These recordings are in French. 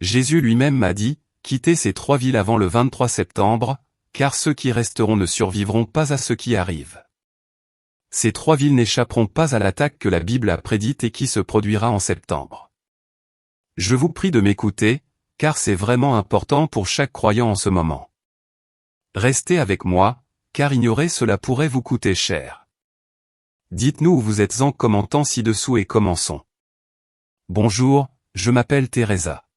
Jésus lui-même m'a dit, quittez ces 3 villes avant le 23 septembre, car ceux qui resteront ne survivront pas à ce qui arrive. Ces 3 villes n'échapperont pas à l'attaque que la Bible a prédite et qui se produira en septembre. Je vous prie de m'écouter, car c'est vraiment important pour chaque croyant en ce moment. Restez avec moi, car ignorer cela pourrait vous coûter cher. Dites-nous où vous êtes en commentant ci-dessous et commençons. Bonjour, je m'appelle Teresa.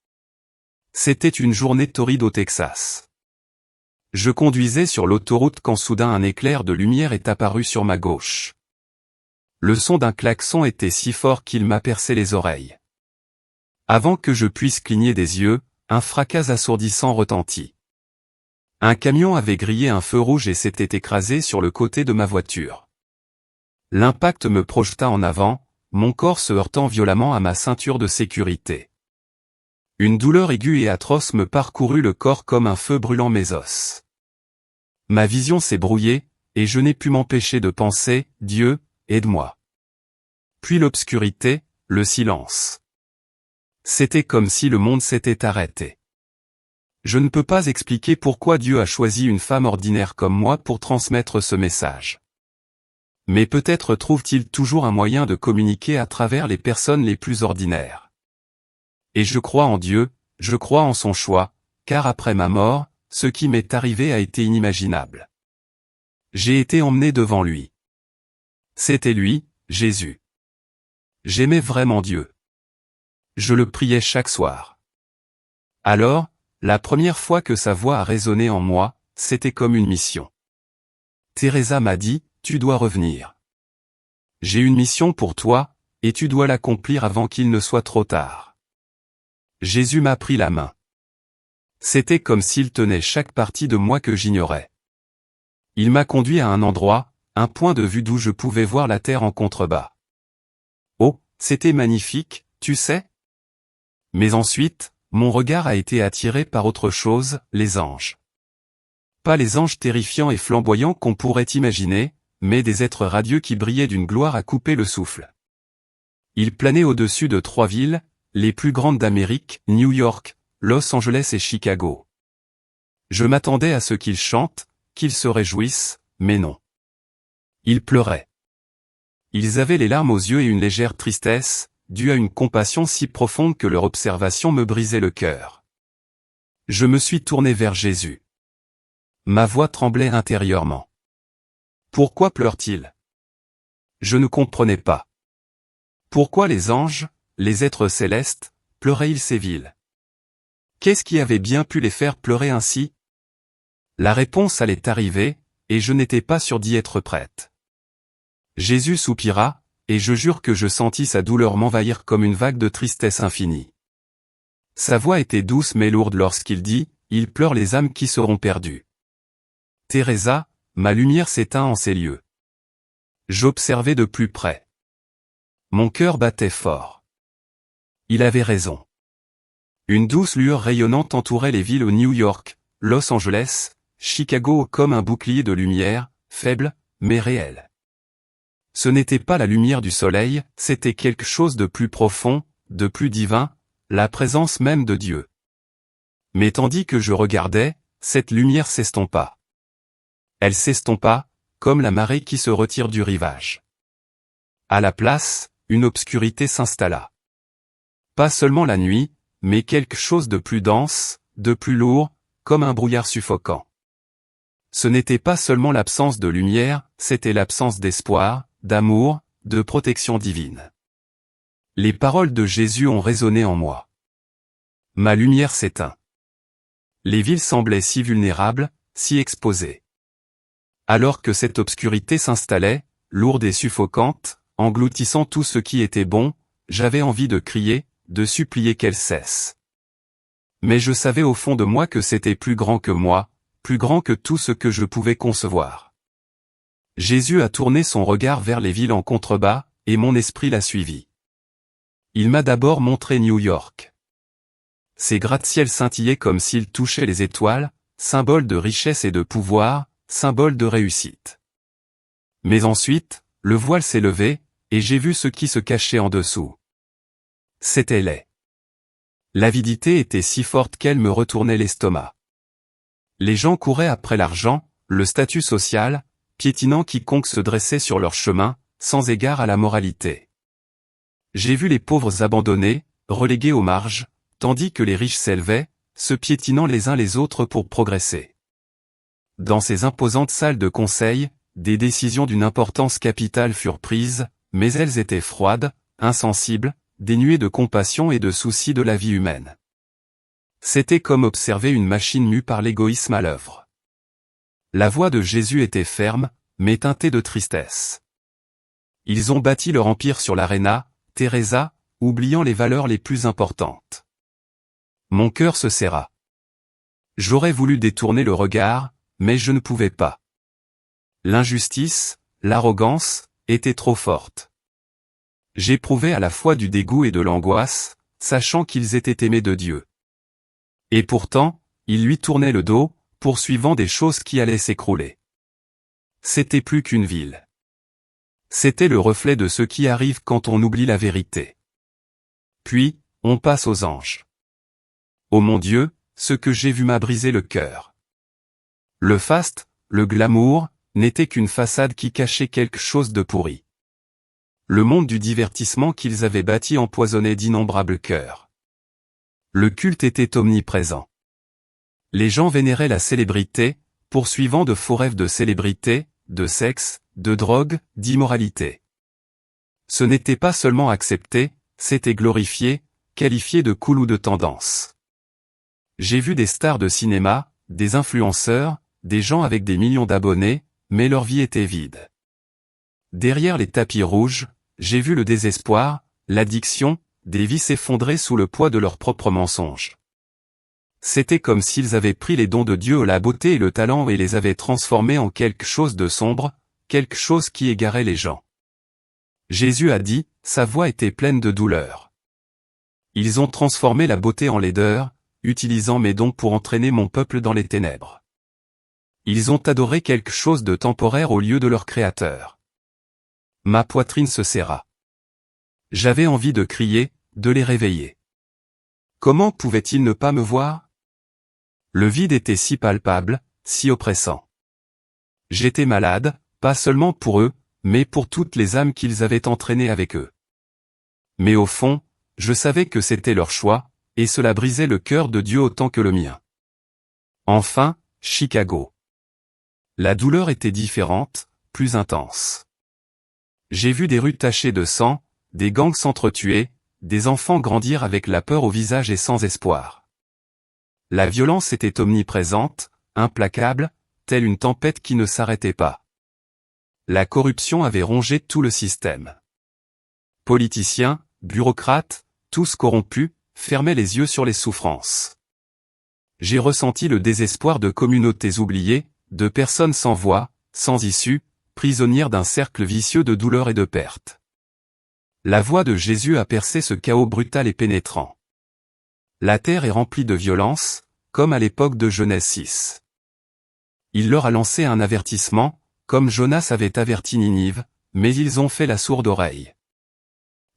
C'était une journée torride au Texas. Je conduisais sur l'autoroute quand soudain un éclair de lumière est apparu sur ma gauche. Le son d'un klaxon était si fort qu'il m'a percé les oreilles. Avant que je puisse cligner des yeux, un fracas assourdissant retentit. Un camion avait grillé un feu rouge et s'était écrasé sur le côté de ma voiture. L'impact me projeta en avant, mon corps se heurtant violemment à ma ceinture de sécurité. Une douleur aiguë et atroce me parcourut le corps comme un feu brûlant mes os. Ma vision s'est brouillée, et je n'ai pu m'empêcher de penser, Dieu, aide-moi. Puis l'obscurité, le silence. C'était comme si le monde s'était arrêté. Je ne peux pas expliquer pourquoi Dieu a choisi une femme ordinaire comme moi pour transmettre ce message. Mais peut-être trouve-t-il toujours un moyen de communiquer à travers les personnes les plus ordinaires. Et je crois en Dieu, je crois en son choix, car après ma mort, ce qui m'est arrivé a été inimaginable. J'ai été emmené devant lui. C'était lui, Jésus. J'aimais vraiment Dieu. Je le priais chaque soir. Alors, la première fois que sa voix a résonné en moi, c'était comme une mission. Teresa m'a dit, tu dois revenir. J'ai une mission pour toi, et tu dois l'accomplir avant qu'il ne soit trop tard. Jésus m'a pris la main. C'était comme s'il tenait chaque partie de moi que j'ignorais. Il m'a conduit à un endroit, un point de vue d'où je pouvais voir la terre en contrebas. Oh, c'était magnifique, tu sais? Mais ensuite, mon regard a été attiré par autre chose, les anges. Pas les anges terrifiants et flamboyants qu'on pourrait imaginer, mais des êtres radieux qui brillaient d'une gloire à couper le souffle. Ils planaient au-dessus de 3 villes, les plus grandes d'Amérique, New York, Los Angeles et Chicago. Je m'attendais à ce qu'ils chantent, qu'ils se réjouissent, mais non. Ils pleuraient. Ils avaient les larmes aux yeux et une légère tristesse, due à une compassion si profonde que leur observation me brisait le cœur. Je me suis tourné vers Jésus. Ma voix tremblait intérieurement. Pourquoi pleurent-ils? Je ne comprenais pas. Pourquoi les anges, les êtres célestes, pleuraient-ils ces villes? Qu'est-ce qui avait bien pu les faire pleurer ainsi? La réponse allait arriver, et je n'étais pas sûr d'y être prête. Jésus soupira, et je jure que je sentis sa douleur m'envahir comme une vague de tristesse infinie. Sa voix était douce mais lourde lorsqu'il dit, « Il pleure les âmes qui seront perdues. » Teresa, ma lumière s'éteint en ces lieux. J'observais de plus près. Mon cœur battait fort. Il avait raison. Une douce lueur rayonnante entourait les villes au New York, Los Angeles, Chicago comme un bouclier de lumière, faible, mais réel. Ce n'était pas la lumière du soleil, c'était quelque chose de plus profond, de plus divin, la présence même de Dieu. Mais tandis que je regardais, cette lumière s'estompa. Elle s'estompa, comme la marée qui se retire du rivage. À la place, une obscurité s'installa. Pas seulement la nuit, mais quelque chose de plus dense, de plus lourd, comme un brouillard suffocant. Ce n'était pas seulement l'absence de lumière, c'était l'absence d'espoir, d'amour, de protection divine. Les paroles de Jésus ont résonné en moi. Ma lumière s'éteint. Les villes semblaient si vulnérables, si exposées. Alors que cette obscurité s'installait, lourde et suffocante, engloutissant tout ce qui était bon, j'avais envie de crier, de supplier qu'elle cesse. Mais je savais au fond de moi que c'était plus grand que moi, plus grand que tout ce que je pouvais concevoir. Jésus a tourné son regard vers les villes en contrebas, et mon esprit l'a suivi. Il m'a d'abord montré New York. Ses gratte-ciels scintillaient comme s'ils touchaient les étoiles, symbole de richesse et de pouvoir, symbole de réussite. Mais ensuite, le voile s'est levé, et j'ai vu ce qui se cachait en dessous. C'était laid. L'avidité était si forte qu'elle me retournait l'estomac. Les gens couraient après l'argent, le statut social, piétinant quiconque se dressait sur leur chemin, sans égard à la moralité. J'ai vu les pauvres abandonnés, relégués aux marges, tandis que les riches s'élevaient, se piétinant les uns les autres pour progresser. Dans ces imposantes salles de conseil, des décisions d'une importance capitale furent prises, mais elles étaient froides, insensibles, dénuées de compassion et de souci de la vie humaine. C'était comme observer une machine mue par l'égoïsme à l'œuvre. La voix de Jésus était ferme, mais teintée de tristesse. Ils ont bâti leur empire sur l'aréna, Teresa, oubliant les valeurs les plus importantes. Mon cœur se serra. J'aurais voulu détourner le regard, mais je ne pouvais pas. L'injustice, l'arrogance, étaient trop fortes. J'éprouvais à la fois du dégoût et de l'angoisse, sachant qu'ils étaient aimés de Dieu. Et pourtant, ils lui tournaient le dos, poursuivant des choses qui allaient s'écrouler. C'était plus qu'une ville. C'était le reflet de ce qui arrive quand on oublie la vérité. Puis, on passe aux anges. Oh mon Dieu, ce que j'ai vu m'a brisé le cœur. Le faste, le glamour, n'était qu'une façade qui cachait quelque chose de pourri. Le monde du divertissement qu'ils avaient bâti empoisonnait d'innombrables cœurs. Le culte était omniprésent. Les gens vénéraient la célébrité, poursuivant de faux rêves de célébrité, de sexe, de drogue, d'immoralité. Ce n'était pas seulement accepté, c'était glorifié, qualifié de cool ou de tendance. J'ai vu des stars de cinéma, des influenceurs, des gens avec des millions d'abonnés, mais leur vie était vide. Derrière les tapis rouges, j'ai vu le désespoir, l'addiction, des vies s'effondrer sous le poids de leurs propres mensonges. C'était comme s'ils avaient pris les dons de Dieu, la beauté et le talent et les avaient transformés en quelque chose de sombre, quelque chose qui égarait les gens. Jésus a dit, sa voix était pleine de douleur. Ils ont transformé la beauté en laideur, utilisant mes dons pour entraîner mon peuple dans les ténèbres. Ils ont adoré quelque chose de temporaire au lieu de leur Créateur. Ma poitrine se serra. J'avais envie de crier, de les réveiller. Comment pouvaient-ils ne pas me voir? Le vide était si palpable, si oppressant. J'étais malade, pas seulement pour eux, mais pour toutes les âmes qu'ils avaient entraînées avec eux. Mais au fond, je savais que c'était leur choix, et cela brisait le cœur de Dieu autant que le mien. Enfin, Chicago. La douleur était différente, plus intense. J'ai vu des rues tachées de sang, des gangs s'entretuer, des enfants grandir avec la peur au visage et sans espoir. La violence était omniprésente, implacable, telle une tempête qui ne s'arrêtait pas. La corruption avait rongé tout le système. Politiciens, bureaucrates, tous corrompus, fermaient les yeux sur les souffrances. J'ai ressenti le désespoir de communautés oubliées, de personnes sans voix, sans issue, prisonnières d'un cercle vicieux de douleur et de perte. La voix de Jésus a percé ce chaos brutal et pénétrant. La terre est remplie de violence, comme à l'époque de Genèse 6. Il leur a lancé un avertissement, comme Jonas avait averti Ninive, mais ils ont fait la sourde oreille.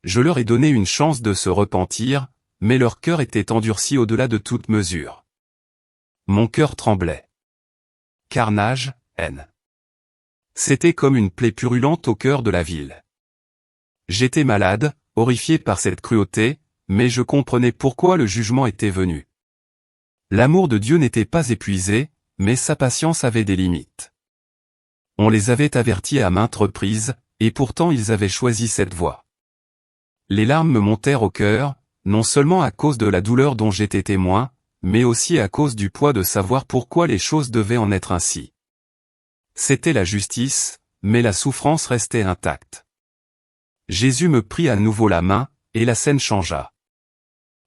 Je leur ai donné une chance de se repentir, mais leur cœur était endurci au-delà de toute mesure. Mon cœur tremblait. Carnage, haine. C'était comme une plaie purulente au cœur de la ville. J'étais malade, horrifié par cette cruauté, mais je comprenais pourquoi le jugement était venu. L'amour de Dieu n'était pas épuisé, mais sa patience avait des limites. On les avait avertis à maintes reprises, et pourtant ils avaient choisi cette voie. Les larmes me montèrent au cœur, non seulement à cause de la douleur dont j'étais témoin, mais aussi à cause du poids de savoir pourquoi les choses devaient en être ainsi. C'était la justice, mais la souffrance restait intacte. Jésus me prit à nouveau la main, et la scène changea.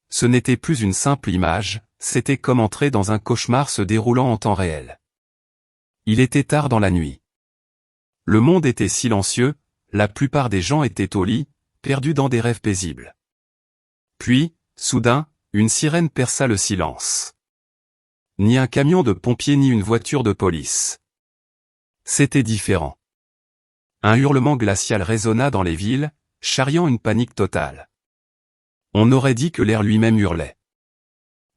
Ce n'était plus une simple image, c'était comme entrer dans un cauchemar se déroulant en temps réel. Il était tard dans la nuit. Le monde était silencieux, la plupart des gens étaient au lit, perdus dans des rêves paisibles. Puis, soudain, une sirène perça le silence. Ni un camion de pompiers ni une voiture de police. C'était différent. Un hurlement glacial résonna dans les villes, charriant une panique totale. On aurait dit que l'air lui-même hurlait.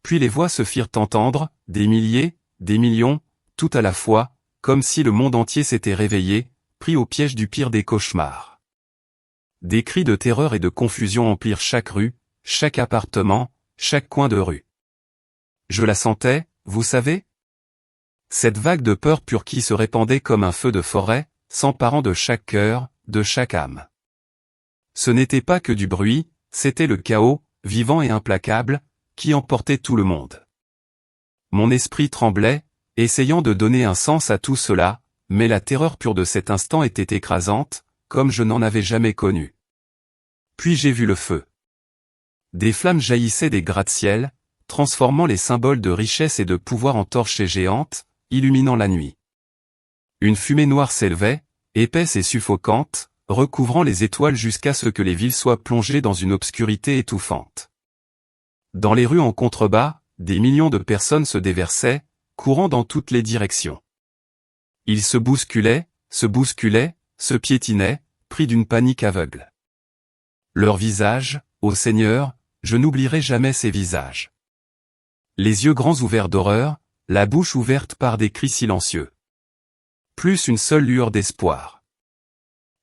Puis les voix se firent entendre, des milliers, des millions, tout à la fois, comme si le monde entier s'était réveillé, pris au piège du pire des cauchemars. Des cris de terreur et de confusion emplirent chaque rue, chaque appartement, chaque coin de rue. Je la sentais, vous savez? Cette vague de peur pure qui se répandait comme un feu de forêt, s'emparant de chaque cœur, de chaque âme. Ce n'était pas que du bruit, c'était le chaos, vivant et implacable, qui emportait tout le monde. Mon esprit tremblait, essayant de donner un sens à tout cela, mais la terreur pure de cet instant était écrasante, comme je n'en avais jamais connu. Puis j'ai vu le feu. Des flammes jaillissaient des gratte-ciel, transformant les symboles de richesse et de pouvoir en torches géantes, illuminant la nuit. Une fumée noire s'élevait, épaisse et suffocante, recouvrant les étoiles jusqu'à ce que les villes soient plongées dans une obscurité étouffante. Dans les rues en contrebas, des millions de personnes se déversaient, courant dans toutes les directions. Ils se bousculaient, se piétinaient, pris d'une panique aveugle. Leurs visages, ô Seigneur, je n'oublierai jamais ces visages. Les yeux grands ouverts d'horreur, la bouche ouverte par des cris silencieux. Plus une seule lueur d'espoir.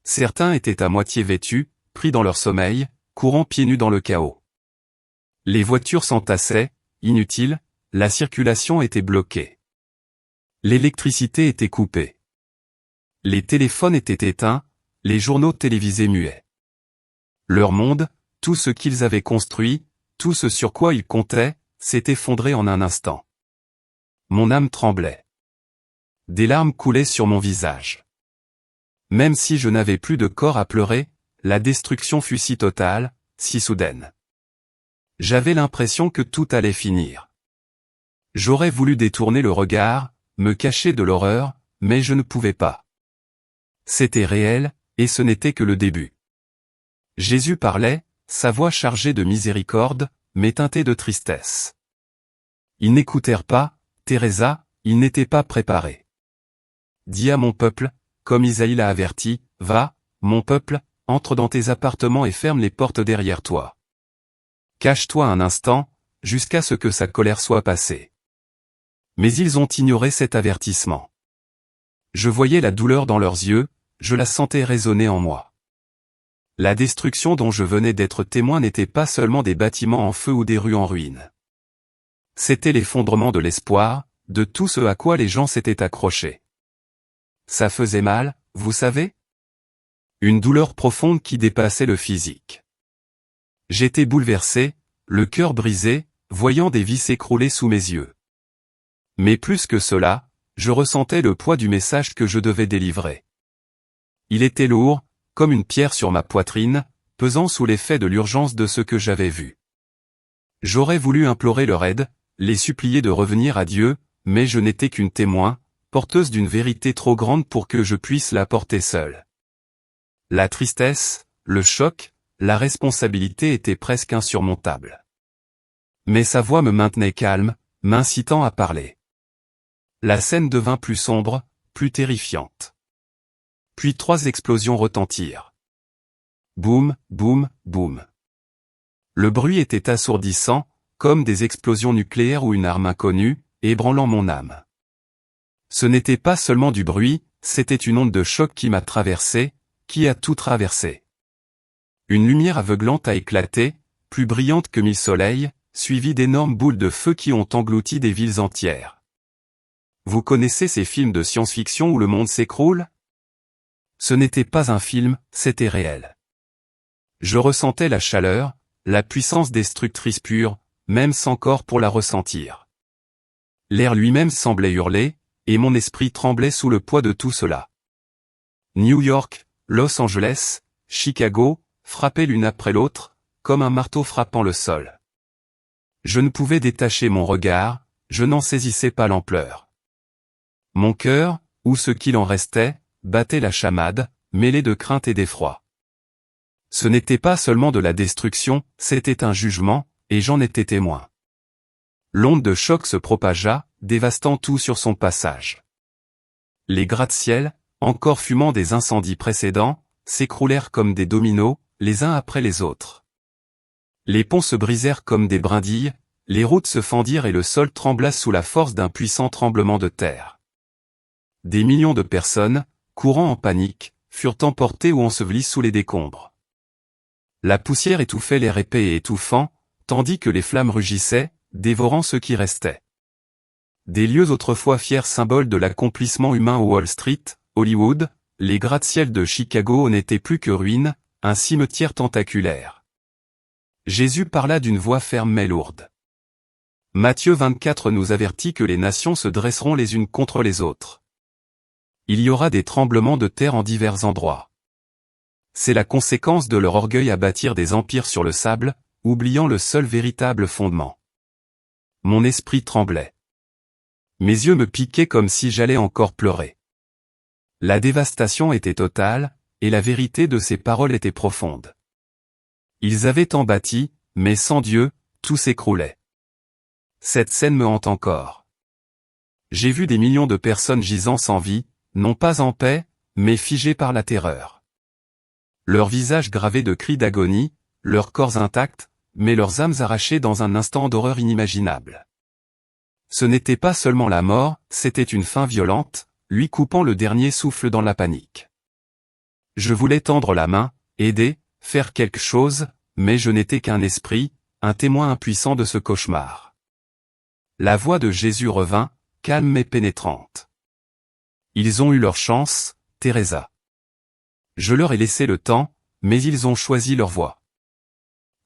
Certains étaient à moitié vêtus, pris dans leur sommeil, courant pieds nus dans le chaos. Les voitures s'entassaient, inutiles, la circulation était bloquée. L'électricité était coupée. Les téléphones étaient éteints, les journaux télévisés muets. Leur monde, tout ce qu'ils avaient construit, tout ce sur quoi ils comptaient, s'est effondré en un instant. Mon âme tremblait. Des larmes coulaient sur mon visage. Même si je n'avais plus de corps à pleurer, la destruction fut si totale, si soudaine. J'avais l'impression que tout allait finir. J'aurais voulu détourner le regard, me cacher de l'horreur, mais je ne pouvais pas. C'était réel, et ce n'était que le début. Jésus parlait, sa voix chargée de miséricorde, mais teintée de tristesse. Ils n'écoutèrent pas, Teresa, ils n'étaient pas préparés. Dis à mon peuple, comme Isaïe l'a averti, va, mon peuple, entre dans tes appartements et ferme les portes derrière toi. Cache-toi un instant, jusqu'à ce que sa colère soit passée. Mais ils ont ignoré cet avertissement. Je voyais la douleur dans leurs yeux, je la sentais résonner en moi. La destruction dont je venais d'être témoin n'était pas seulement des bâtiments en feu ou des rues en ruines. C'était l'effondrement de l'espoir, de tout ce à quoi les gens s'étaient accrochés. Ça faisait mal, vous savez? Une douleur profonde qui dépassait le physique. J'étais bouleversé, le cœur brisé, voyant des vies s'écrouler sous mes yeux. Mais plus que cela, je ressentais le poids du message que je devais délivrer. Il était lourd, comme une pierre sur ma poitrine, pesant sous l'effet de l'urgence de ce que j'avais vu. J'aurais voulu implorer leur aide, les supplier de revenir à Dieu, mais je n'étais qu'une témoin, porteuse d'une vérité trop grande pour que je puisse la porter seule. La tristesse, le choc, la responsabilité étaient presque insurmontables. Mais sa voix me maintenait calme, m'incitant à parler. La scène devint plus sombre, plus terrifiante. Puis 3 explosions retentirent. Boum, boum, boum. Le bruit était assourdissant, comme des explosions nucléaires ou une arme inconnue, ébranlant mon âme. Ce n'était pas seulement du bruit, c'était une onde de choc qui m'a traversé, qui a tout traversé. Une lumière aveuglante a éclaté, plus brillante que 1000 soleils, suivie d'énormes boules de feu qui ont englouti des villes entières. Vous connaissez ces films de science-fiction où le monde s'écroule? Ce n'était pas un film, c'était réel. Je ressentais la chaleur, la puissance destructrice pure, même sans corps pour la ressentir. L'air lui-même semblait hurler, et mon esprit tremblait sous le poids de tout cela. New York, Los Angeles, Chicago, frappaient l'une après l'autre, comme un marteau frappant le sol. Je ne pouvais détacher mon regard, je n'en saisissais pas l'ampleur. Mon cœur, ou ce qu'il en restait, battait la chamade, mêlé de crainte et d'effroi. Ce n'était pas seulement de la destruction, c'était un jugement, et j'en étais témoin. L'onde de choc se propagea, dévastant tout sur son passage. Les gratte-ciel, encore fumant des incendies précédents, s'écroulèrent comme des dominos, les uns après les autres. Les ponts se brisèrent comme des brindilles, les routes se fendirent et le sol trembla sous la force d'un puissant tremblement de terre. Des millions de personnes, courant en panique, furent emportées ou ensevelies sous les décombres. La poussière étouffait l'air épais et étouffant, tandis que les flammes rugissaient, dévorant ceux qui restaient. Des lieux autrefois fiers symboles de l'accomplissement humain au Wall Street, Hollywood, les gratte-ciels de Chicago n'étaient plus que ruines, un cimetière tentaculaire. Jésus parla d'une voix ferme mais lourde. Matthieu 24 nous avertit que les nations se dresseront les unes contre les autres. Il y aura des tremblements de terre en divers endroits. C'est la conséquence de leur orgueil à bâtir des empires sur le sable, oubliant le seul véritable fondement. Mon esprit tremblait. Mes yeux me piquaient comme si j'allais encore pleurer. La dévastation était totale, et la vérité de ces paroles était profonde. Ils avaient tant bâti, mais sans Dieu, tout s'écroulait. Cette scène me hante encore. J'ai vu des millions de personnes gisant sans vie, non pas en paix, mais figées par la terreur. Leurs visages gravés de cris d'agonie, leurs corps intacts, mais leurs âmes arrachées dans un instant d'horreur inimaginable. Ce n'était pas seulement la mort, c'était une fin violente, lui coupant le dernier souffle dans la panique. Je voulais tendre la main, aider, faire quelque chose, mais je n'étais qu'un esprit, un témoin impuissant de ce cauchemar. La voix de Jésus revint, calme mais pénétrante. Ils ont eu leur chance, Teresa. Je leur ai laissé le temps, mais ils ont choisi leur voie.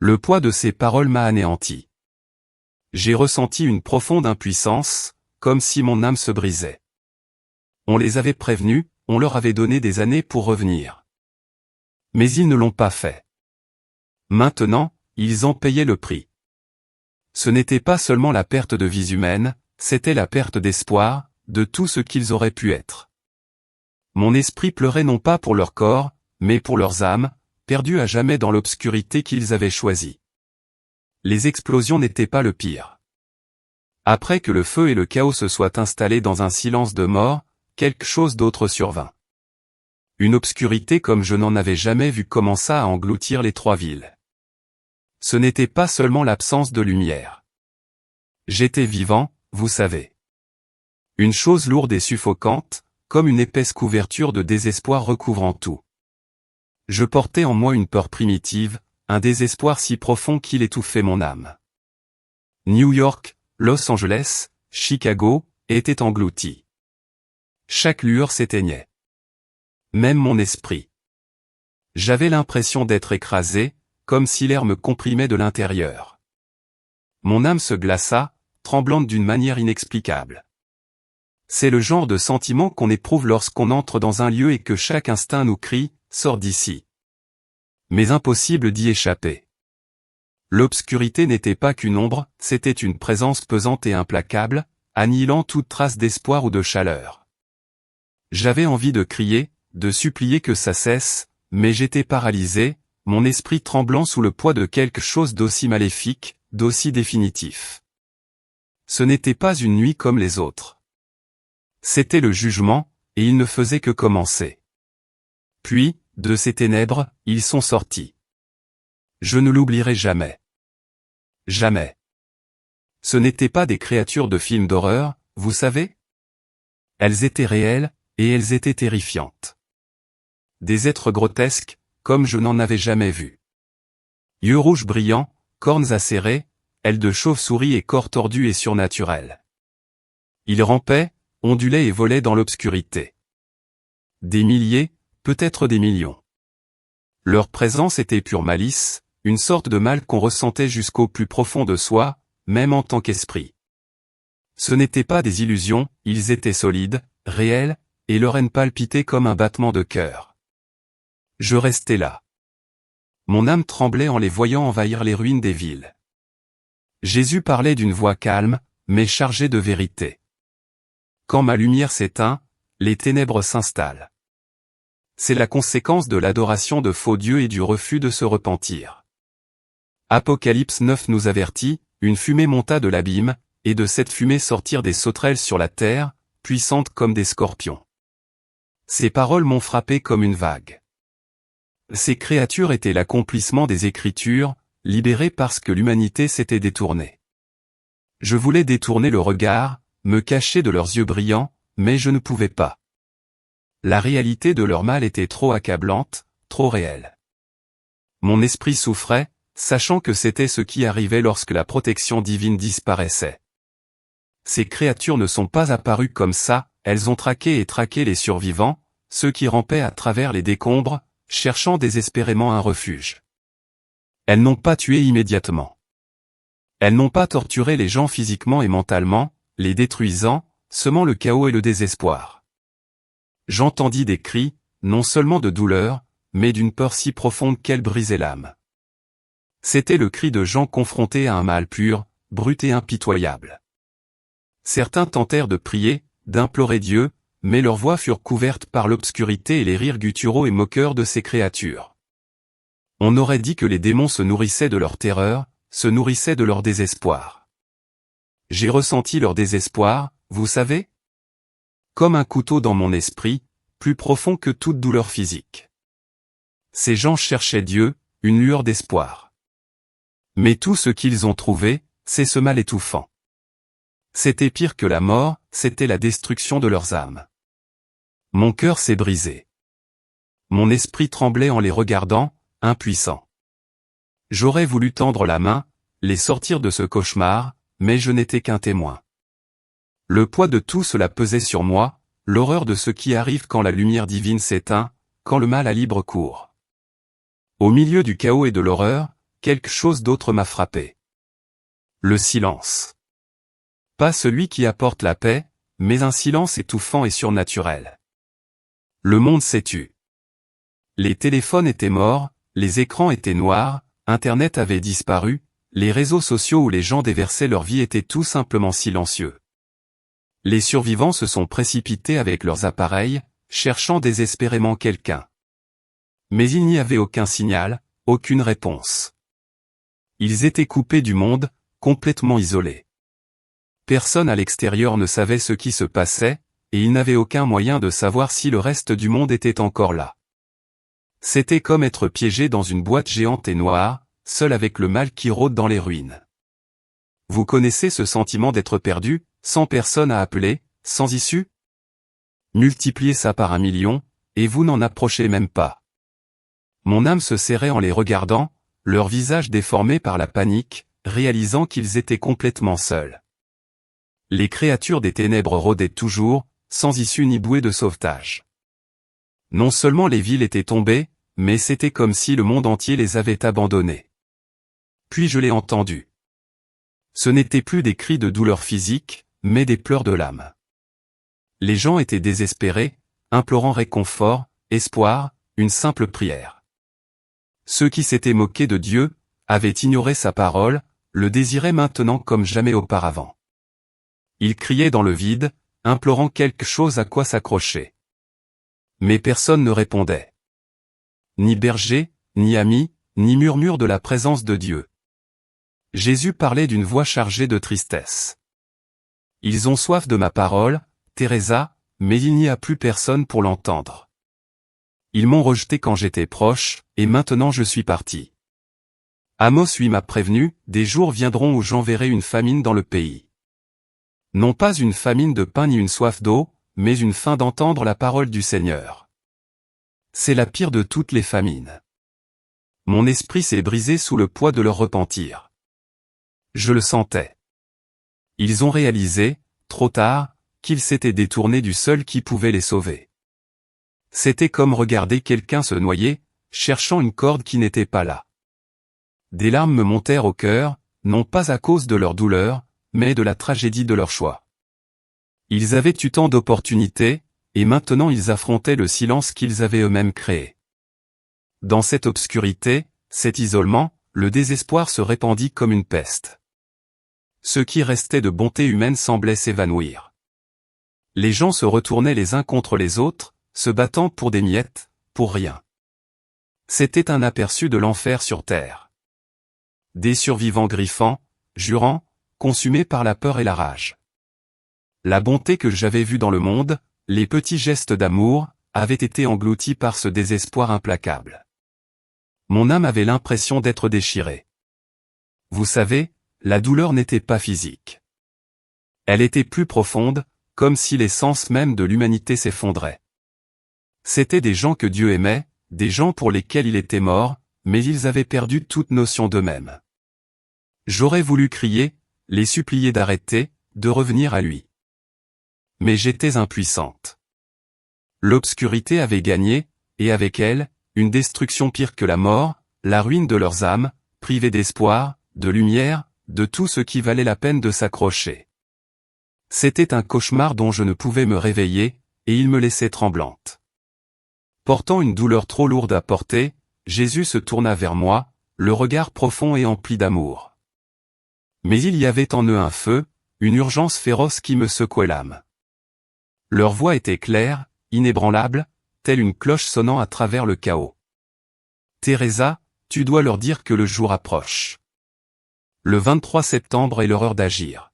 Le poids de ces paroles m'a anéanti. J'ai ressenti une profonde impuissance, comme si mon âme se brisait. On les avait prévenus, on leur avait donné des années pour revenir. Mais ils ne l'ont pas fait. Maintenant, ils en payaient le prix. Ce n'était pas seulement la perte de vies humaines, c'était la perte d'espoir, de tout ce qu'ils auraient pu être. Mon esprit pleurait non pas pour leur corps, mais pour leurs âmes, perdues à jamais dans l'obscurité qu'ils avaient choisie. Les explosions n'étaient pas le pire. Après que le feu et le chaos se soient installés dans un silence de mort, quelque chose d'autre survint. Une obscurité comme je n'en avais jamais vu commença à engloutir les trois villes. Ce n'était pas seulement l'absence de lumière. J'étais vivant, vous savez. Une chose lourde et suffocante, comme une épaisse couverture de désespoir recouvrant tout. Je portais en moi une peur primitive, un désespoir si profond qu'il étouffait mon âme. New York, Los Angeles, Chicago, étaient engloutis. Chaque lueur s'éteignait. Même mon esprit. J'avais l'impression d'être écrasé, comme si l'air me comprimait de l'intérieur. Mon âme se glaça, tremblante d'une manière inexplicable. C'est le genre de sentiment qu'on éprouve lorsqu'on entre dans un lieu et que chaque instinct nous crie « Sors d'ici ». Mais impossible d'y échapper. L'obscurité n'était pas qu'une ombre, c'était une présence pesante et implacable, annihilant toute trace d'espoir ou de chaleur. J'avais envie de crier, de supplier que ça cesse, mais j'étais paralysé, mon esprit tremblant sous le poids de quelque chose d'aussi maléfique, d'aussi définitif. Ce n'était pas une nuit comme les autres. C'était le jugement, et il ne faisait que commencer. Puis, de ces ténèbres, ils sont sortis. Je ne l'oublierai jamais. Jamais. Ce n'étaient pas des créatures de films d'horreur, vous savez? Elles étaient réelles, et elles étaient terrifiantes. Des êtres grotesques, comme je n'en avais jamais vu. Yeux rouges brillants, cornes acérées, ailes de chauve-souris et corps tordus et surnaturels. Ils rampaient, ondulaient et volaient dans l'obscurité. Des milliers, peut-être des millions. Leur présence était pure malice, une sorte de mal qu'on ressentait jusqu'au plus profond de soi, même en tant qu'esprit. Ce n'étaient pas des illusions, ils étaient solides, réels, et leur haine palpitait comme un battement de cœur. Je restais là. Mon âme tremblait en les voyant envahir les ruines des villes. Jésus parlait d'une voix calme, mais chargée de vérité. Quand ma lumière s'éteint, les ténèbres s'installent. C'est la conséquence de l'adoration de faux dieux et du refus de se repentir. Apocalypse 9 nous avertit, une fumée monta de l'abîme, et de cette fumée sortirent des sauterelles sur la terre, puissantes comme des scorpions. Ces paroles m'ont frappé comme une vague. Ces créatures étaient l'accomplissement des Écritures, libérées parce que l'humanité s'était détournée. Je voulais détourner le regard, me cacher de leurs yeux brillants, mais je ne pouvais pas. La réalité de leur mal était trop accablante, trop réelle. Mon esprit souffrait, sachant que c'était ce qui arrivait lorsque la protection divine disparaissait. Ces créatures ne sont pas apparues comme ça, elles ont traqué et traqué les survivants, ceux qui rampaient à travers les décombres, cherchant désespérément un refuge. Elles n'ont pas tué immédiatement. Elles n'ont pas torturé les gens physiquement et mentalement, les détruisant, semant le chaos et le désespoir. J'entendis des cris, non seulement de douleur, mais d'une peur si profonde qu'elle brisait l'âme. C'était le cri de gens confrontés à un mal pur, brut et impitoyable. Certains tentèrent de prier, d'implorer Dieu, mais leurs voix furent couvertes par l'obscurité et les rires gutturaux et moqueurs de ces créatures. On aurait dit que les démons se nourrissaient de leur terreur, se nourrissaient de leur désespoir. J'ai ressenti leur désespoir, vous savez ? Comme un couteau dans mon esprit, plus profond que toute douleur physique. Ces gens cherchaient Dieu, une lueur d'espoir. Mais tout ce qu'ils ont trouvé, c'est ce mal étouffant. C'était pire que la mort, c'était la destruction de leurs âmes. Mon cœur s'est brisé. Mon esprit tremblait en les regardant, impuissant. J'aurais voulu tendre la main, les sortir de ce cauchemar, mais je n'étais qu'un témoin. Le poids de tout cela pesait sur moi, l'horreur de ce qui arrive quand la lumière divine s'éteint, quand le mal a libre cours. Au milieu du chaos et de l'horreur, quelque chose d'autre m'a frappé. Le silence. Pas celui qui apporte la paix, mais un silence étouffant et surnaturel. Le monde s'est tu. Les téléphones étaient morts, les écrans étaient noirs, Internet avait disparu, les réseaux sociaux où les gens déversaient leur vie étaient tout simplement silencieux. Les survivants se sont précipités avec leurs appareils, cherchant désespérément quelqu'un. Mais il n'y avait aucun signal, aucune réponse. Ils étaient coupés du monde, complètement isolés. Personne à l'extérieur ne savait ce qui se passait, et ils n'avaient aucun moyen de savoir si le reste du monde était encore là. C'était comme être piégé dans une boîte géante et noire, seul avec le mal qui rôde dans les ruines. Vous connaissez ce sentiment d'être perdu, sans personne à appeler, sans issue? Multipliez ça par 1 million, et vous n'en approchez même pas. Mon âme se serrait en les regardant, leurs visages déformés par la panique, réalisant qu'ils étaient complètement seuls. Les créatures des ténèbres rôdaient toujours, sans issue ni bouée de sauvetage. Non seulement les villes étaient tombées, mais c'était comme si le monde entier les avait abandonnées. Puis je l'ai entendu. Ce n'étaient plus des cris de douleur physique, mais des pleurs de l'âme. Les gens étaient désespérés, implorant réconfort, espoir, une simple prière. Ceux qui s'étaient moqués de Dieu, avaient ignoré sa parole, le désiraient maintenant comme jamais auparavant. Ils criaient dans le vide, implorant quelque chose à quoi s'accrocher. Mais personne ne répondait. Ni berger, ni ami, ni murmure de la présence de Dieu. Jésus parlait d'une voix chargée de tristesse. Ils ont soif de ma parole, Teresa, mais il n'y a plus personne pour l'entendre. Ils m'ont rejeté quand j'étais proche, et maintenant je suis parti. Amos lui m'a prévenu, des jours viendront où j'enverrai une famine dans le pays. Non pas une famine de pain ni une soif d'eau, mais une faim d'entendre la parole du Seigneur. C'est la pire de toutes les famines. Mon esprit s'est brisé sous le poids de leur repentir. Je le sentais. Ils ont réalisé, trop tard, qu'ils s'étaient détournés du seul qui pouvait les sauver. C'était comme regarder quelqu'un se noyer, cherchant une corde qui n'était pas là. Des larmes me montèrent au cœur, non pas à cause de leur douleur, mais de la tragédie de leur choix. Ils avaient eu tant d'opportunités, et maintenant ils affrontaient le silence qu'ils avaient eux-mêmes créé. Dans cette obscurité, cet isolement, le désespoir se répandit comme une peste. Ce qui restait de bonté humaine semblait s'évanouir. Les gens se retournaient les uns contre les autres, se battant pour des miettes, pour rien. C'était un aperçu de l'enfer sur terre. Des survivants griffant, jurant, consumés par la peur et la rage. La bonté que j'avais vue dans le monde, les petits gestes d'amour, avaient été engloutis par ce désespoir implacable. Mon âme avait l'impression d'être déchirée. Vous savez, la douleur n'était pas physique. Elle était plus profonde, comme si l'essence même de l'humanité s'effondrait. C'étaient des gens que Dieu aimait, des gens pour lesquels il était mort, mais ils avaient perdu toute notion d'eux-mêmes. J'aurais voulu crier, les supplier d'arrêter, de revenir à lui. Mais j'étais impuissante. L'obscurité avait gagné, et avec elle, une destruction pire que la mort, la ruine de leurs âmes, privées d'espoir, de lumière, de tout ce qui valait la peine de s'accrocher. C'était un cauchemar dont je ne pouvais me réveiller, et il me laissait tremblante. Portant une douleur trop lourde à porter, Jésus se tourna vers moi, le regard profond et empli d'amour. Mais il y avait en eux un feu, une urgence féroce qui me secouait l'âme. Leur voix était claire, inébranlable, telle une cloche sonnant à travers le chaos. Teresa, tu dois leur dire que le jour approche. Le 23 septembre est l'heure d'agir.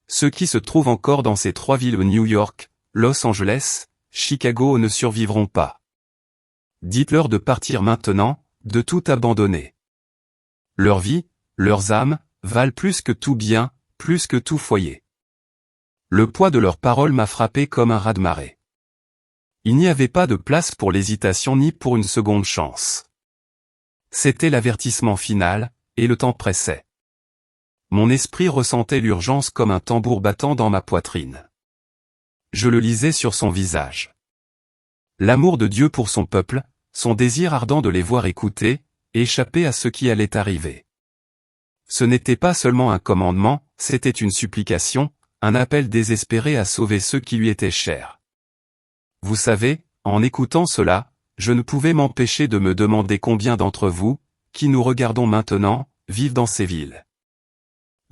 Ceux qui se trouvent encore dans ces 3 villes, New York, Los Angeles, Chicago, ne survivront pas. Dites-leur de partir maintenant, de tout abandonner. Leur vie, leurs âmes, valent plus que tout bien, plus que tout foyer. Le poids de leurs paroles m'a frappé comme un raz-de-marée. Il n'y avait pas de place pour l'hésitation ni pour une seconde chance. C'était l'avertissement final, et le temps pressait. Mon esprit ressentait l'urgence comme un tambour battant dans ma poitrine. Je le lisais sur son visage. L'amour de Dieu pour son peuple, son désir ardent de les voir écouter, échapper à ce qui allait arriver. Ce n'était pas seulement un commandement, c'était une supplication, un appel désespéré à sauver ceux qui lui étaient chers. Vous savez, en écoutant cela, je ne pouvais m'empêcher de me demander combien d'entre vous, qui nous regardons maintenant, vivent dans ces villes.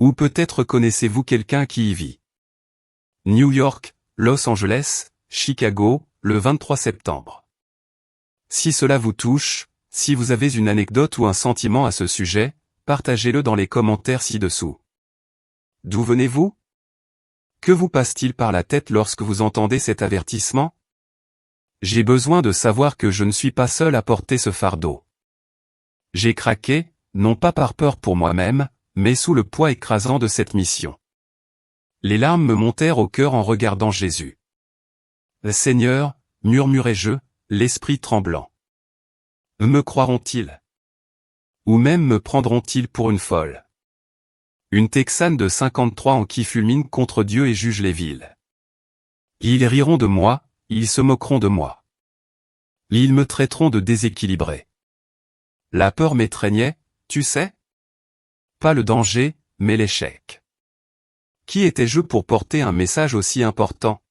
Ou peut-être connaissez-vous quelqu'un qui y vit. New York, Los Angeles, Chicago, le 23 septembre. Si cela vous touche, si vous avez une anecdote ou un sentiment à ce sujet, partagez-le dans les commentaires ci-dessous. D'où venez-vous? Que vous passe-t-il par la tête lorsque vous entendez cet avertissement? J'ai besoin de savoir que je ne suis pas seul à porter ce fardeau. J'ai craqué, non pas par peur pour moi-même, mais sous le poids écrasant de cette mission. Les larmes me montèrent au cœur en regardant Jésus. Seigneur, murmurai-je, l'esprit tremblant. Me croiront-ils? Ou même me prendront-ils pour une folle? Une Texane de 53 ans qui fulmine contre Dieu et juge les villes. Ils riront de moi, ils se moqueront de moi. Ils me traiteront de déséquilibré. La peur m'étreignait, tu sais? Pas le danger, mais l'échec. Qui étais-je pour porter un message aussi important?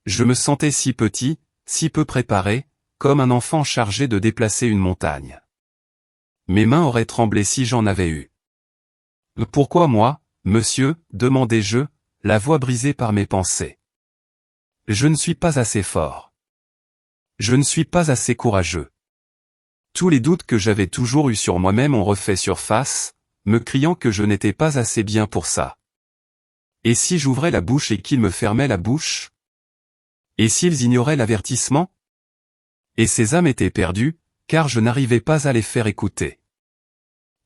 Je me sentais si petit, si peu préparé, comme un enfant chargé de déplacer une montagne. Mes mains auraient tremblé si j'en avais eu. Pourquoi moi, monsieur, demandai-je, la voix brisée par mes pensées. Je ne suis pas assez fort. Je ne suis pas assez courageux. Tous les doutes que j'avais toujours eus sur moi-même ont refait surface, me criant que je n'étais pas assez bien pour ça. Et si j'ouvrais la bouche et qu'ils me fermaient la bouche? Et s'ils ignoraient l'avertissement? Et ces âmes étaient perdues, car je n'arrivais pas à les faire écouter.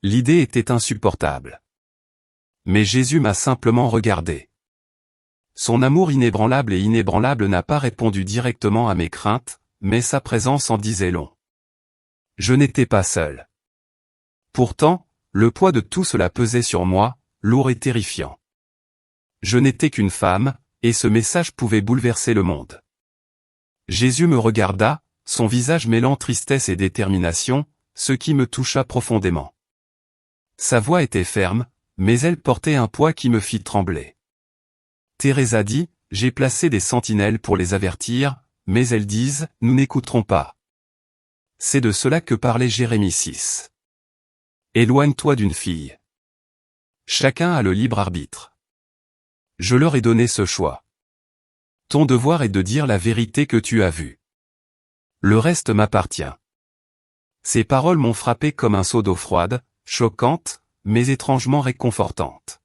L'idée était insupportable. Mais Jésus m'a simplement regardé. Son amour inébranlable n'a pas répondu directement à mes craintes, mais sa présence en disait long. Je n'étais pas seul. Pourtant, le poids de tout cela pesait sur moi, lourd et terrifiant. Je n'étais qu'une femme, et ce message pouvait bouleverser le monde. Jésus me regarda, son visage mêlant tristesse et détermination, ce qui me toucha profondément. Sa voix était ferme, mais elle portait un poids qui me fit trembler. Teresa dit, j'ai placé des sentinelles pour les avertir, mais elles disent, nous n'écouterons pas. C'est de cela que parlait Jérémie 6. Éloigne-toi d'une fille. Chacun a le libre arbitre. Je leur ai donné ce choix. Ton devoir est de dire la vérité que tu as vue. Le reste m'appartient. Ces paroles m'ont frappé comme un seau d'eau froide, choquante, mais étrangement réconfortante.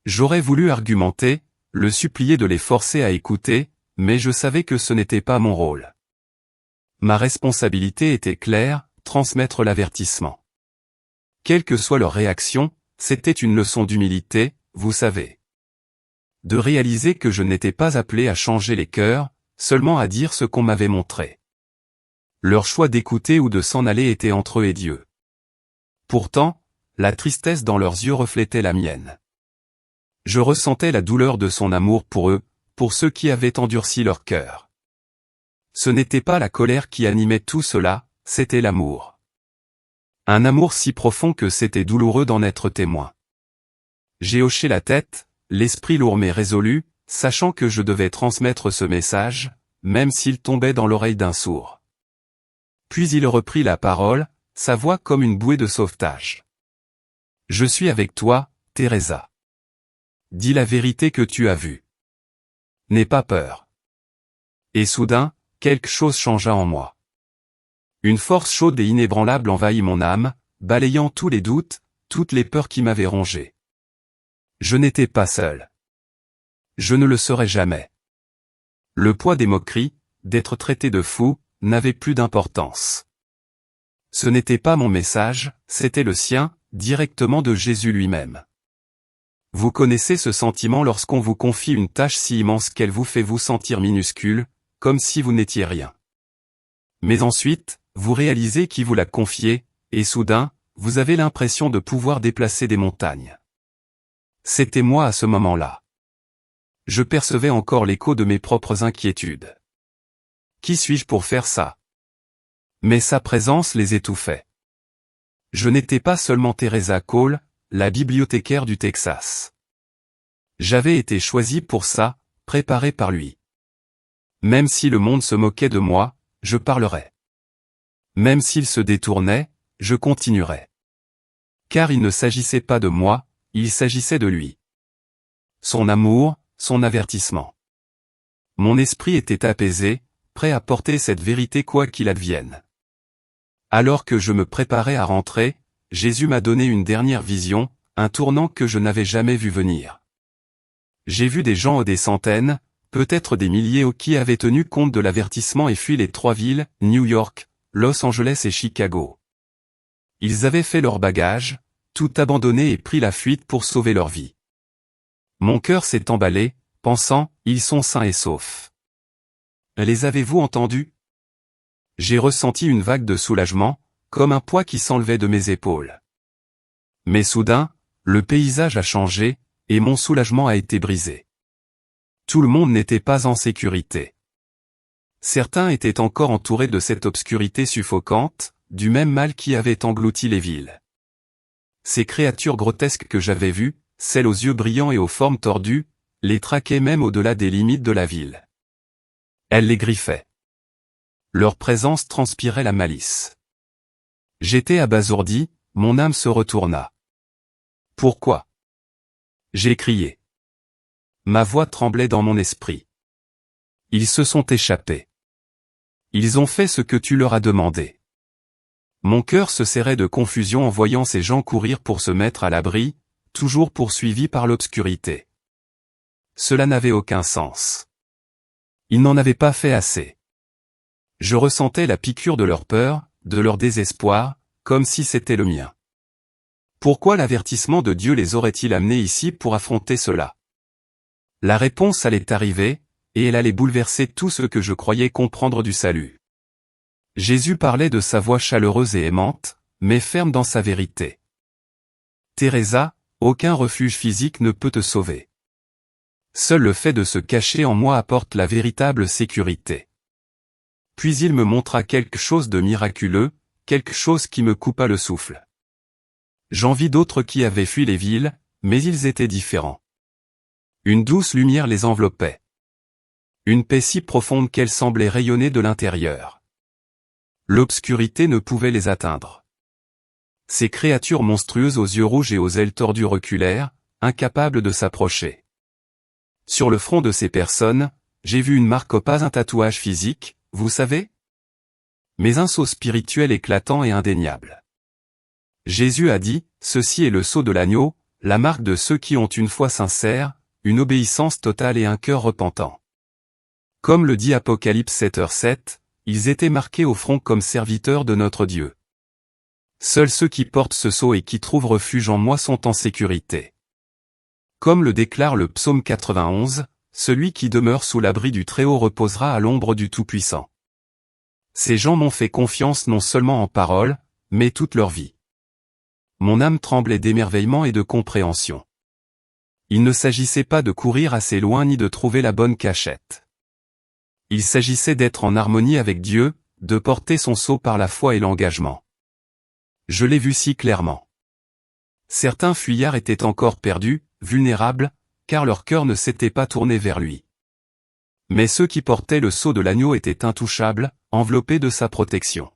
J'aurais voulu argumenter, le supplier de les forcer à écouter, mais je savais que ce n'était pas mon rôle. Ma responsabilité était claire, transmettre l'avertissement. Quelle que soit leur réaction, c'était une leçon d'humilité, vous savez. de réaliser que je n'étais pas appelé à changer les cœurs, seulement à dire ce qu'on m'avait montré. Leur choix d'écouter ou de s'en aller était entre eux et Dieu. Pourtant, la tristesse dans leurs yeux reflétait la mienne. Je ressentais la douleur de son amour pour eux, pour ceux qui avaient endurci leur cœur. Ce n'était pas la colère qui animait tout cela, c'était l'amour. Un amour si profond que c'était douloureux d'en être témoin. J'ai hoché la tête, l'esprit lourd mais résolu, sachant que je devais transmettre ce message, même s'il tombait dans l'oreille d'un sourd. Puis il reprit la parole, sa voix comme une bouée de sauvetage. « Je suis avec toi, Teresa. Dis la vérité que tu as vue. N'aie pas peur. » Et soudain, quelque chose changea en moi. Une force chaude et inébranlable envahit mon âme, balayant tous les doutes, toutes les peurs qui m'avaient rongé. Je n'étais pas seul. Je ne le serai jamais. Le poids des moqueries, d'être traité de fou, n'avait plus d'importance. Ce n'était pas mon message, c'était le sien, directement de Jésus lui-même. Vous connaissez ce sentiment lorsqu'on vous confie une tâche si immense qu'elle vous fait vous sentir minuscule, comme si vous n'étiez rien. Mais ensuite, vous réalisez qui vous l'a confié, et soudain, vous avez l'impression de pouvoir déplacer des montagnes. C'était moi à ce moment-là. Je percevais encore l'écho de mes propres inquiétudes. Qui suis-je pour faire ça? Mais sa présence les étouffait. Je n'étais pas seulement Teresa Cole, la bibliothécaire du Texas. J'avais été choisi pour ça, préparé par lui. Même si le monde se moquait de moi, je parlerais. Même s'il se détournait, je continuerais. Car il ne s'agissait pas de moi, il s'agissait de lui. Son amour, son avertissement. Mon esprit était apaisé, prêt à porter cette vérité quoi qu'il advienne. Alors que je me préparais à rentrer, Jésus m'a donné une dernière vision, un tournant que je n'avais jamais vu venir. J'ai vu des gens, des centaines, peut-être des milliers qui avaient tenu compte de l'avertissement et fui les 3 villes, New York, Los Angeles et Chicago. Ils avaient fait leur bagage, tout abandonné et pris la fuite pour sauver leur vie. Mon cœur s'est emballé, pensant, ils sont sains et saufs. Les avez-vous entendus? J'ai ressenti une vague de soulagement, comme un poids qui s'enlevait de mes épaules. Mais soudain, le paysage a changé, et mon soulagement a été brisé. Tout le monde n'était pas en sécurité. Certains étaient encore entourés de cette obscurité suffocante, du même mal qui avait englouti les villes. Ces créatures grotesques que j'avais vues, celles aux yeux brillants et aux formes tordues, les traquaient même au-delà des limites de la ville. Elles les griffaient. Leur présence transpirait la malice. J'étais abasourdi, mon âme se retourna. Pourquoi? J'ai crié. Ma voix tremblait dans mon esprit. Ils se sont échappés. Ils ont fait ce que tu leur as demandé. Mon cœur se serrait de confusion en voyant ces gens courir pour se mettre à l'abri, toujours poursuivis par l'obscurité. Cela n'avait aucun sens. Ils n'en avaient pas fait assez. Je ressentais la piqûre de leur peur, de leur désespoir, comme si c'était le mien. Pourquoi l'avertissement de Dieu les aurait-il amenés ici pour affronter cela? La réponse allait arriver, et elle allait bouleverser tout ce que je croyais comprendre du salut. Jésus parlait de sa voix chaleureuse et aimante, mais ferme dans sa vérité. Teresa, aucun refuge physique ne peut te sauver. Seul le fait de se cacher en moi apporte la véritable sécurité. Puis il me montra quelque chose de miraculeux, quelque chose qui me coupa le souffle. J'en vis d'autres qui avaient fui les villes, mais ils étaient différents. Une douce lumière les enveloppait. Une paix si profonde qu'elle semblait rayonner de l'intérieur. L'obscurité ne pouvait les atteindre. Ces créatures monstrueuses aux yeux rouges et aux ailes tordues reculèrent, incapables de s'approcher. Sur le front de ces personnes, j'ai vu une marque, pas un tatouage physique, vous savez? Mais un sceau spirituel éclatant et indéniable. Jésus a dit, ceci est le sceau de l'agneau, la marque de ceux qui ont une foi sincère, une obéissance totale et un cœur repentant. Comme le dit Apocalypse 7h7, ils étaient marqués au front comme serviteurs de notre Dieu. Seuls ceux qui portent ce sceau et qui trouvent refuge en moi sont en sécurité. Comme le déclare le psaume 91, celui qui demeure sous l'abri du Très-Haut reposera à l'ombre du Tout-Puissant. Ces gens m'ont fait confiance non seulement en parole, mais toute leur vie. Mon âme tremblait d'émerveillement et de compréhension. Il ne s'agissait pas de courir assez loin ni de trouver la bonne cachette. Il s'agissait d'être en harmonie avec Dieu, de porter son sceau par la foi et l'engagement. Je l'ai vu si clairement. Certains fuyards étaient encore perdus, vulnérables, car leur cœur ne s'était pas tourné vers lui. Mais ceux qui portaient le sceau de l'agneau étaient intouchables, enveloppés de sa protection.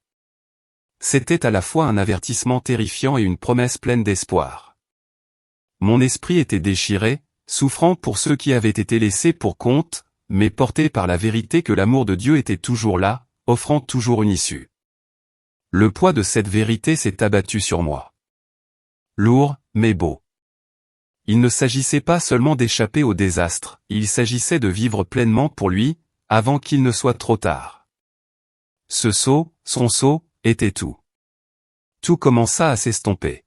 C'était à la fois un avertissement terrifiant et une promesse pleine d'espoir. Mon esprit était déchiré, souffrant pour ceux qui avaient été laissés pour compte, mais porté par la vérité que l'amour de Dieu était toujours là, offrant toujours une issue. Le poids de cette vérité s'est abattu sur moi. Lourd, mais beau. Il ne s'agissait pas seulement d'échapper au désastre, il s'agissait de vivre pleinement pour lui, avant qu'il ne soit trop tard. Ce sceau, son sceau, était tout. Tout commença à s'estomper.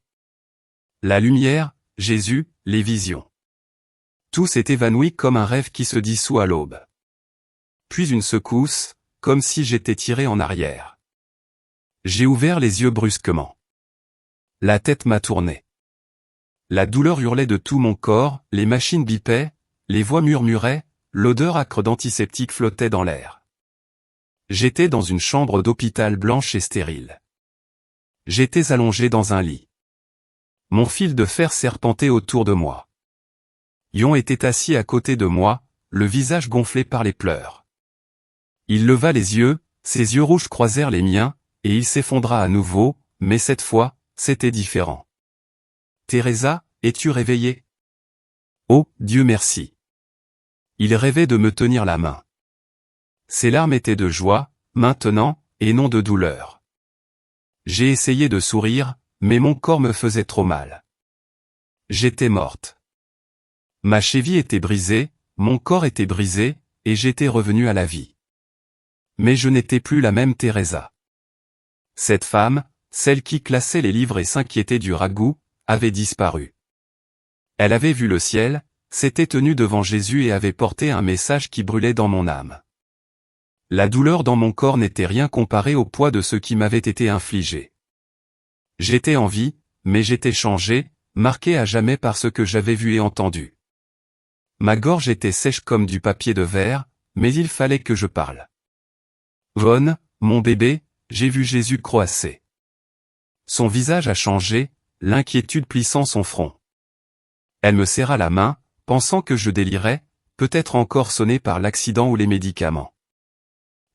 La lumière, Jésus, les visions. Tout s'est évanoui comme un rêve qui se dissout à l'aube. Puis une secousse, comme si j'étais tiré en arrière. J'ai ouvert les yeux brusquement. La tête m'a tourné. La douleur hurlait de tout mon corps, les machines bipaient, les voix murmuraient, l'odeur âcre d'antiseptique flottait dans l'air. J'étais dans une chambre d'hôpital blanche et stérile. J'étais allongé dans un lit. Mon fil de fer serpentait autour de moi. Yon était assis à côté de moi, le visage gonflé par les pleurs. Il leva les yeux, ses yeux rouges croisèrent les miens, et il s'effondra à nouveau, mais cette fois, c'était différent. Teresa, es-tu réveillée? Oh, Dieu merci. Il rêvait de me tenir la main. Ses larmes étaient de joie, maintenant, et non de douleur. J'ai essayé de sourire, mais mon corps me faisait trop mal. J'étais morte. Ma cheville était brisée, mon corps était brisé, et j'étais revenu à la vie. Mais je n'étais plus la même Teresa. Cette femme, celle qui classait les livres et s'inquiétait du ragoût, avait disparu. Elle avait vu le ciel, s'était tenue devant Jésus et avait porté un message qui brûlait dans mon âme. La douleur dans mon corps n'était rien comparée au poids de ce qui m'avait été infligé. J'étais en vie, mais j'étais changé, marqué à jamais par ce que j'avais vu et entendu. Ma gorge était sèche comme du papier de verre, mais il fallait que je parle. Von, mon bébé, j'ai vu Jésus croasser. Son visage a changé, l'inquiétude plissant son front. Elle me serra la main, pensant que je délirais, peut-être encore sonné par l'accident ou les médicaments.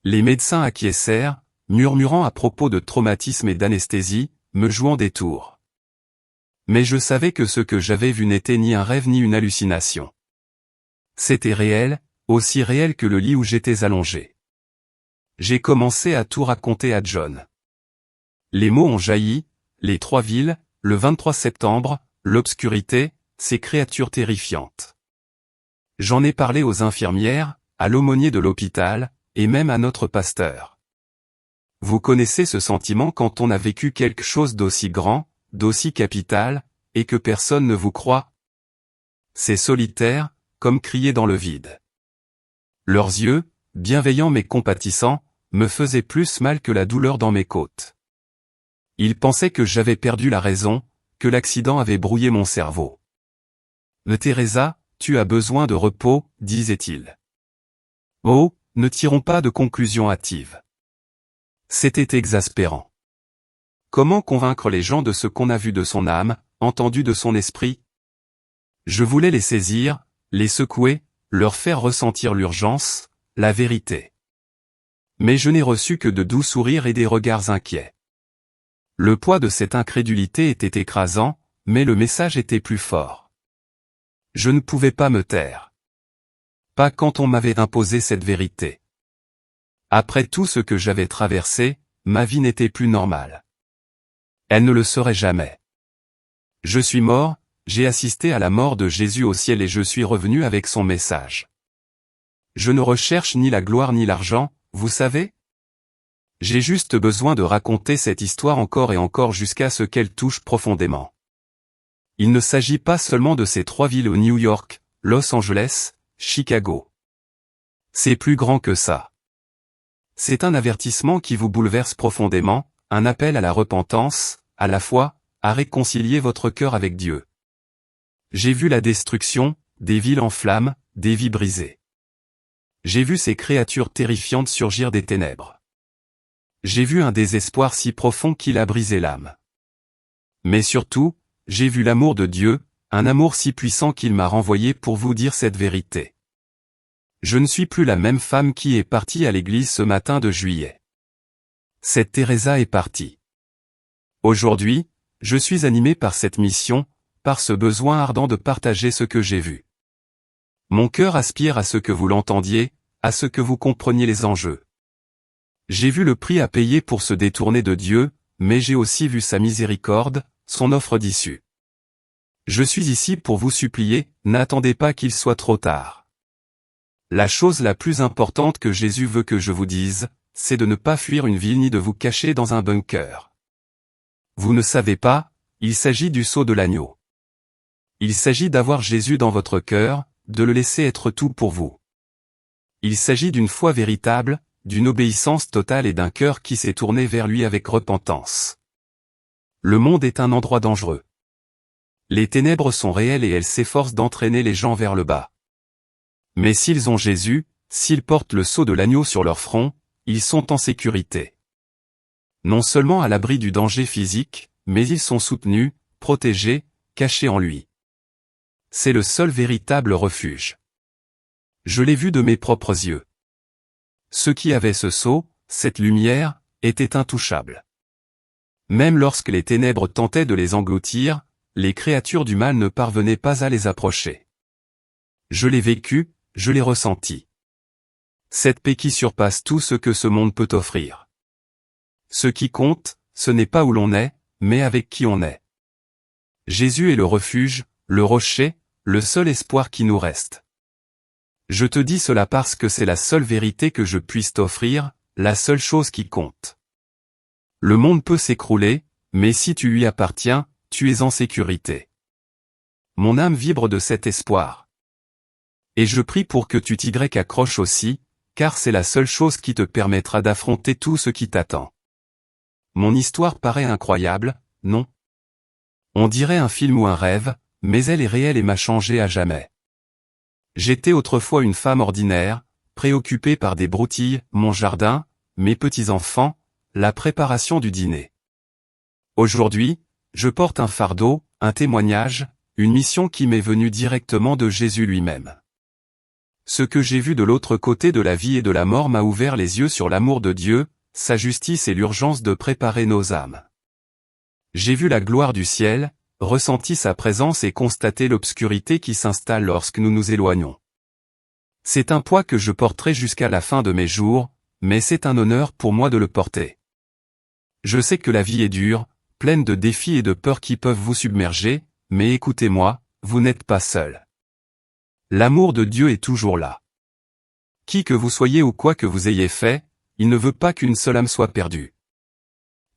Les médecins acquiescèrent, murmurant à propos de traumatisme et d'anesthésie, me jouant des tours. Mais je savais que ce que j'avais vu n'était ni un rêve ni une hallucination. C'était réel, aussi réel que le lit où j'étais allongé. J'ai commencé à tout raconter à John. Les mots ont jailli, les 3 villes, le 23 septembre, l'obscurité, ces créatures terrifiantes. J'en ai parlé aux infirmières, à l'aumônier de l'hôpital, et même à notre pasteur. Vous connaissez ce sentiment quand on a vécu quelque chose d'aussi grand, d'aussi capital, et que personne ne vous croit? C'est solitaire, comme crier dans le vide. Leurs yeux, bienveillants mais compatissants, me faisaient plus mal que la douleur dans mes côtes. Ils pensaient que j'avais perdu la raison, que l'accident avait brouillé mon cerveau. Teresa, tu as besoin de repos, disait-il. Oh, ne tirons pas de conclusions hâtives. C'était exaspérant. Comment convaincre les gens de ce qu'on a vu de son âme, entendu de son esprit? Je voulais les saisir, les secouer, leur faire ressentir l'urgence, la vérité. Mais je n'ai reçu que de doux sourires et des regards inquiets. Le poids de cette incrédulité était écrasant, mais le message était plus fort. Je ne pouvais pas me taire. Pas quand on m'avait imposé cette vérité. Après tout ce que j'avais traversé, ma vie n'était plus normale. Elle ne le serait jamais. Je suis mort, j'ai assisté à la mort de Jésus au ciel et je suis revenu avec son message. Je ne recherche ni la gloire ni l'argent, vous savez? J'ai juste besoin de raconter cette histoire encore et encore jusqu'à ce qu'elle touche profondément. Il ne s'agit pas seulement de ces 3 villes au New York, Los Angeles, Chicago. C'est plus grand que ça. C'est un avertissement qui vous bouleverse profondément, un appel à la repentance, à la foi, à réconcilier votre cœur avec Dieu. J'ai vu la destruction, des villes en flammes, des vies brisées. J'ai vu ces créatures terrifiantes surgir des ténèbres. J'ai vu un désespoir si profond qu'il a brisé l'âme. Mais surtout, j'ai vu l'amour de Dieu, un amour si puissant qu'il m'a renvoyé pour vous dire cette vérité. Je ne suis plus la même femme qui est partie à l'église ce matin de juillet. Cette Teresa est partie. Aujourd'hui, je suis animé par cette mission, par ce besoin ardent de partager ce que j'ai vu. Mon cœur aspire à ce que vous l'entendiez, à ce que vous compreniez les enjeux. J'ai vu le prix à payer pour se détourner de Dieu, mais j'ai aussi vu sa miséricorde, son offre d'issue. Je suis ici pour vous supplier, n'attendez pas qu'il soit trop tard. La chose la plus importante que Jésus veut que je vous dise, c'est de ne pas fuir une ville ni de vous cacher dans un bunker. Vous ne savez pas, il s'agit du sceau de l'agneau. Il s'agit d'avoir Jésus dans votre cœur, de le laisser être tout pour vous. Il s'agit d'une foi véritable, d'une obéissance totale et d'un cœur qui s'est tourné vers lui avec repentance. Le monde est un endroit dangereux. Les ténèbres sont réelles et elles s'efforcent d'entraîner les gens vers le bas. Mais s'ils ont Jésus, s'ils portent le sceau de l'agneau sur leur front, ils sont en sécurité. Non seulement à l'abri du danger physique, mais ils sont soutenus, protégés, cachés en lui. C'est le seul véritable refuge. Je l'ai vu de mes propres yeux. Ceux qui avaient ce sceau, cette lumière, étaient intouchables. Même lorsque les ténèbres tentaient de les engloutir, les créatures du mal ne parvenaient pas à les approcher. Je l'ai vécu, je l'ai ressenti. Cette paix qui surpasse tout ce que ce monde peut offrir. Ce qui compte, ce n'est pas où l'on est, mais avec qui on est. Jésus est le refuge, le rocher, le seul espoir qui nous reste. Je te dis cela parce que c'est la seule vérité que je puisse t'offrir, la seule chose qui compte. Le monde peut s'écrouler, mais si tu lui appartiens, tu es en sécurité. Mon âme vibre de cet espoir. Et je prie pour que tu t'y accroches aussi, car c'est la seule chose qui te permettra d'affronter tout ce qui t'attend. Mon histoire paraît incroyable, non? On dirait un film ou un rêve, mais elle est réelle et m'a changé à jamais. J'étais autrefois une femme ordinaire, préoccupée par des broutilles, mon jardin, mes petits-enfants, la préparation du dîner. Aujourd'hui, je porte un fardeau, un témoignage, une mission qui m'est venue directement de Jésus lui-même. Ce que j'ai vu de l'autre côté de la vie et de la mort m'a ouvert les yeux sur l'amour de Dieu, sa justice et l'urgence de préparer nos âmes. J'ai vu la gloire du ciel, ressenti sa présence et constaté l'obscurité qui s'installe lorsque nous nous éloignons. C'est un poids que je porterai jusqu'à la fin de mes jours, mais c'est un honneur pour moi de le porter. Je sais que la vie est dure, pleine de défis et de peurs qui peuvent vous submerger, mais écoutez-moi, vous n'êtes pas seul. L'amour de Dieu est toujours là. Qui que vous soyez ou quoi que vous ayez fait, il ne veut pas qu'une seule âme soit perdue.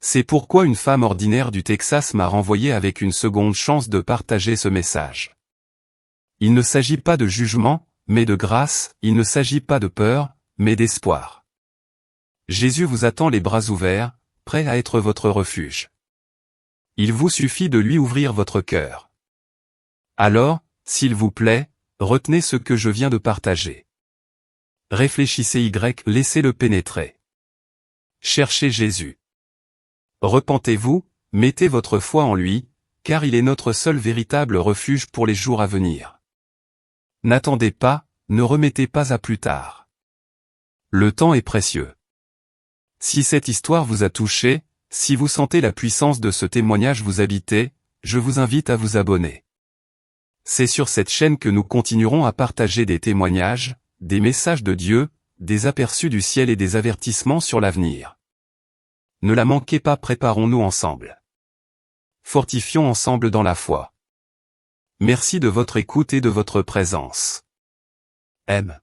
C'est pourquoi une femme ordinaire du Texas m'a renvoyé avec une seconde chance de partager ce message. Il ne s'agit pas de jugement, mais de grâce, il ne s'agit pas de peur, mais d'espoir. Jésus vous attend les bras ouverts, prêt à être votre refuge. Il vous suffit de lui ouvrir votre cœur. Alors, s'il vous plaît, retenez ce que je viens de partager. Réfléchissez laissez-le pénétrer. Cherchez Jésus. Repentez-vous, mettez votre foi en lui, car il est notre seul véritable refuge pour les jours à venir. N'attendez pas, ne remettez pas à plus tard. Le temps est précieux. Si cette histoire vous a touché, si vous sentez la puissance de ce témoignage vous habiter, je vous invite à vous abonner. C'est sur cette chaîne que nous continuerons à partager des témoignages, des messages de Dieu, des aperçus du ciel et des avertissements sur l'avenir. Ne la manquez pas, préparons-nous ensemble. Fortifions ensemble dans la foi. Merci de votre écoute et de votre présence. M.